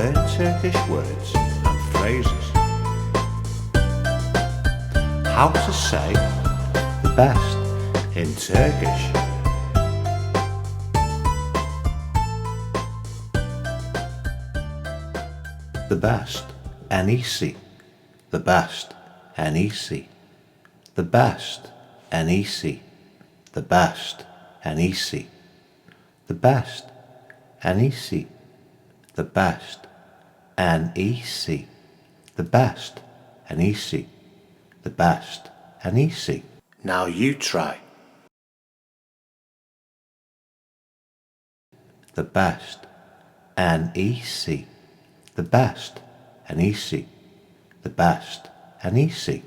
learn Turkish words and phrases. How to say the best in Turkish. The best, en iyisi. The best, en iyisi. The best, en iyisi. The best, en iyisi. The best, en iyisi. The best, en iyisi. The best, en iyisi. The best, en iyisi. Now you try. The best, en iyisi. The best, en iyisi. The best, en iyisi.